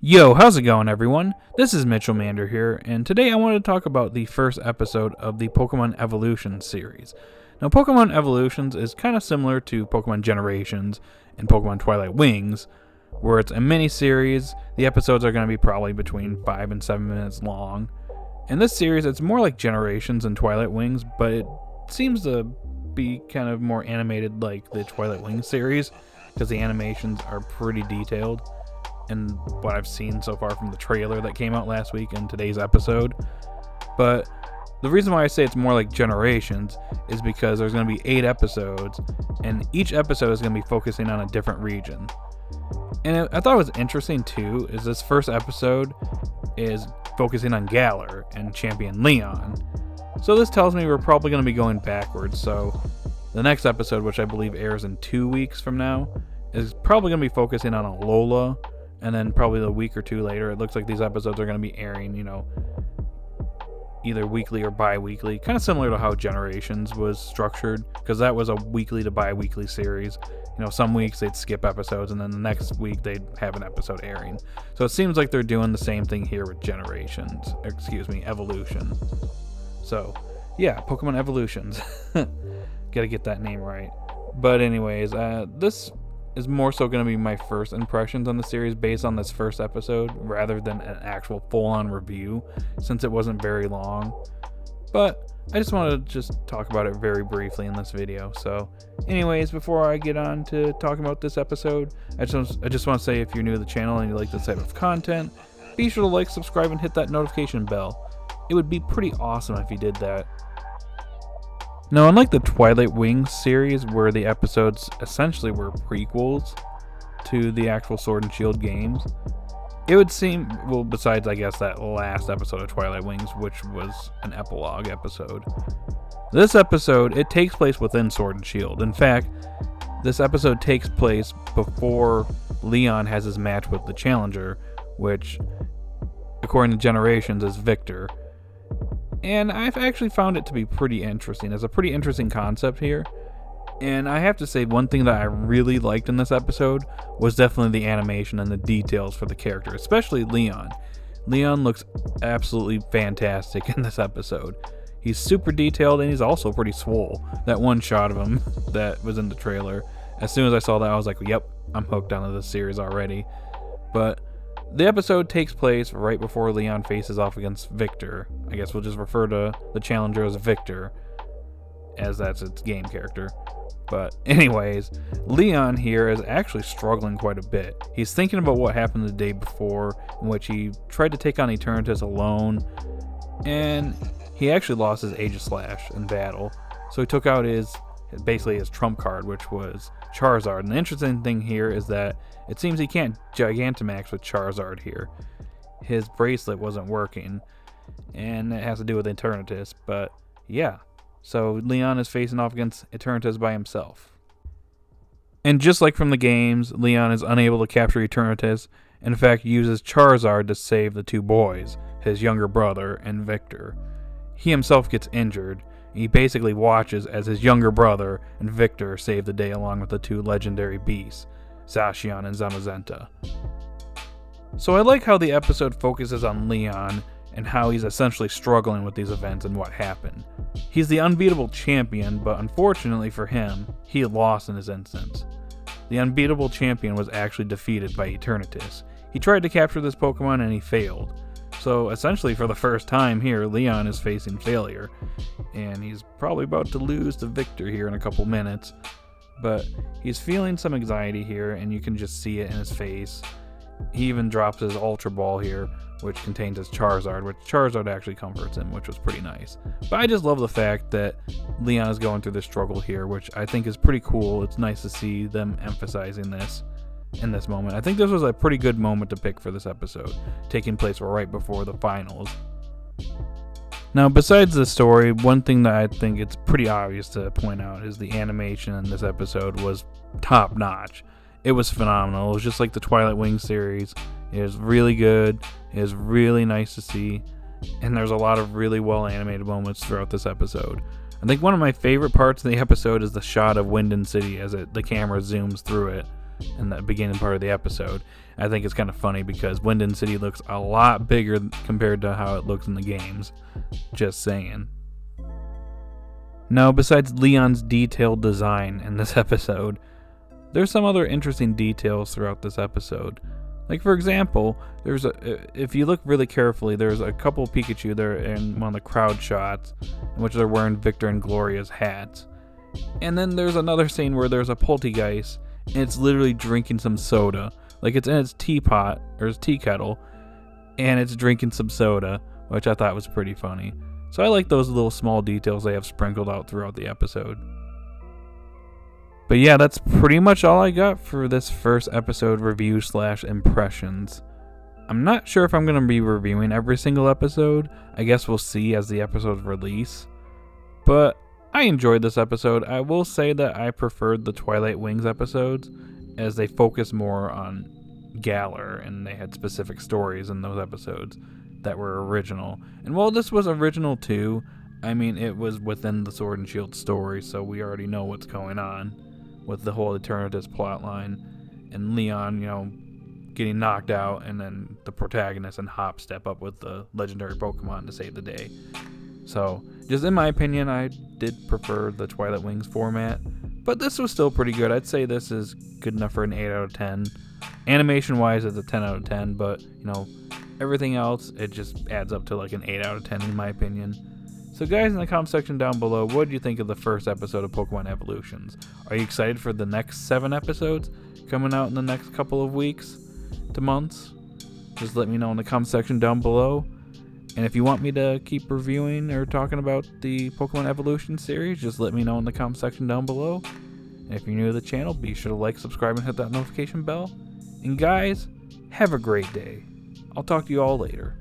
Yo, how's it going, everyone? This is Mitchell Mander here, and today I want to talk about the first episode of the Pokemon Evolutions series. Now, Pokemon Evolutions is kind of similar to Pokemon Generations and Pokemon Twilight Wings, where it's a mini-series. The episodes are going to be probably between 5 and 7 minutes long. In this series, it's more like Generations and Twilight Wings, but it seems to be kind of more animated like the Twilight Wings series, because the animations are pretty detailed. And what I've seen so far from the trailer that came out last week and today's episode. But the reason why I say it's more like Generations is because there's going to be 8 episodes, and each episode is going to be focusing on a different region. And I thought it was interesting too, is this first episode is focusing on Galar and Champion Leon. So this tells me we're probably going to be going backwards. So the next episode, which I believe airs in 2 weeks from now, is probably going to be focusing on Alola. And then probably a week or two later, it looks like these episodes are going to be airing, either weekly or bi-weekly. Kind of similar to how Generations was structured, because that was a weekly to bi-weekly series. Some weeks they'd skip episodes, and then the next week they'd have an episode airing. So it seems like they're doing the same thing here with Evolution. So, yeah, Pokemon Evolutions. Gotta get that name right. But anyways, this is more so going to be my first impressions on the series based on this first episode rather than an actual full-on review, since it wasn't very long. But I just wanted to talk about it very briefly in this video. So anyways, before I get on to talking about this episode, I just want to say, if you're new to the channel and you like this type of content, be sure to like, subscribe, and hit that notification bell. It would be pretty awesome if you did that. Now, unlike the Twilight Wings series, where the episodes essentially were prequels to the actual Sword and Shield games, it would seem, well, besides, I guess, that last episode of Twilight Wings, which was an epilogue episode, this episode, it takes place within Sword and Shield. In fact, this episode takes place before Leon has his match with the Challenger, which, according to Generations, is Victor. And I've actually found it to be pretty interesting. It's a pretty interesting concept here. And I have to say, one thing that I really liked in this episode was definitely the animation and the details for the character, especially Leon. Leon looks absolutely fantastic in this episode. He's super detailed, and he's also pretty swole. That one shot of him that was in the trailer, as soon as I saw that, I was like, yep, I'm hooked onto this series already. But the episode takes place right before Leon faces off against Victor. I guess we'll just refer to the Challenger as Victor, as that's its game character. But anyways, Leon here is actually struggling quite a bit. He's thinking about what happened the day before, in which he tried to take on Eternatus alone, and he actually lost his Aegislash in battle. So he took out his trump card, which was Charizard. And the interesting thing here is that it seems he can't Gigantamax with Charizard here. His bracelet wasn't working, and it has to do with Eternatus. But yeah, so Leon is facing off against Eternatus by himself. And just like from the games, Leon is unable to capture Eternatus, and in fact uses Charizard to save the two boys, his younger brother and Victor. He himself gets injured. He basically watches as his younger brother and Victor save the day along with the two legendary beasts, Zacian and Zamazenta. So I like how the episode focuses on Leon and how he's essentially struggling with these events and what happened. He's the unbeatable champion, but unfortunately for him, he lost in his instance. The unbeatable champion was actually defeated by Eternatus. He tried to capture this Pokemon and he failed. So essentially, for the first time here, Leon is facing failure, and he's probably about to lose to Victor here in a couple minutes. But he's feeling some anxiety here, and you can just see it in his face. He even drops his Ultra Ball here, which contains his Charizard, which Charizard actually comforts him, which was pretty nice. But I just love the fact that Leon is going through this struggle here, which I think is pretty cool. It's nice to see them emphasizing this in this moment. I think this was a pretty good moment to pick for this episode, taking place right before the finals. Now, besides the story, one thing that I think it's pretty obvious to point out is the animation in this episode was top notch. It was phenomenal. It was just like the Twilight Wings series. It was really good. It was really nice to see, and there's a lot of really well animated moments throughout this episode. I think one of my favorite parts of the episode is the shot of Winden City as the camera zooms through it. in the beginning part of the episode. I think it's kind of funny because Winden City looks a lot bigger compared to how it looks in the games. Just saying. Now, besides Leon's detailed design in this episode, there's some other interesting details throughout this episode. Like, for example, if you look really carefully, there's a couple Pikachu there in one of the crowd shots in which they're wearing Victor and Gloria's hats. And then there's another scene where there's a Poltergeist and it's literally drinking some soda. Like, it's in its teapot, or its tea kettle, and it's drinking some soda, which I thought was pretty funny. So I like those little small details they have sprinkled out throughout the episode. But yeah, that's pretty much all I got for this first episode review / impressions. I'm not sure if I'm going to be reviewing every single episode. I guess we'll see as the episodes release. But I enjoyed this episode. I will say that I preferred the Twilight Wings episodes, as they focus more on Galar and they had specific stories in those episodes that were original. And while this was original too, I mean, it was within the Sword and Shield story, so we already know what's going on with the whole Eternatus plotline and Leon, getting knocked out, and then the protagonist and Hop step up with the legendary Pokemon to save the day. So, just in my opinion, I did prefer the Twilight Wings format, but this was still pretty good. I'd say this is good enough for an 8 out of 10. Animation-wise, it's a 10 out of 10, but, everything else, it just adds up to like an 8 out of 10 in my opinion. So guys, in the comment section down below, what do you think of the first episode of Pokemon Evolutions? Are you excited for the next 7 episodes coming out in the next couple of weeks to months? Just let me know in the comment section down below. And if you want me to keep reviewing or talking about the Pokemon Evolution series, just let me know in the comment section down below. And if you're new to the channel, be sure to like, subscribe, and hit that notification bell. And guys, have a great day. I'll talk to you all later.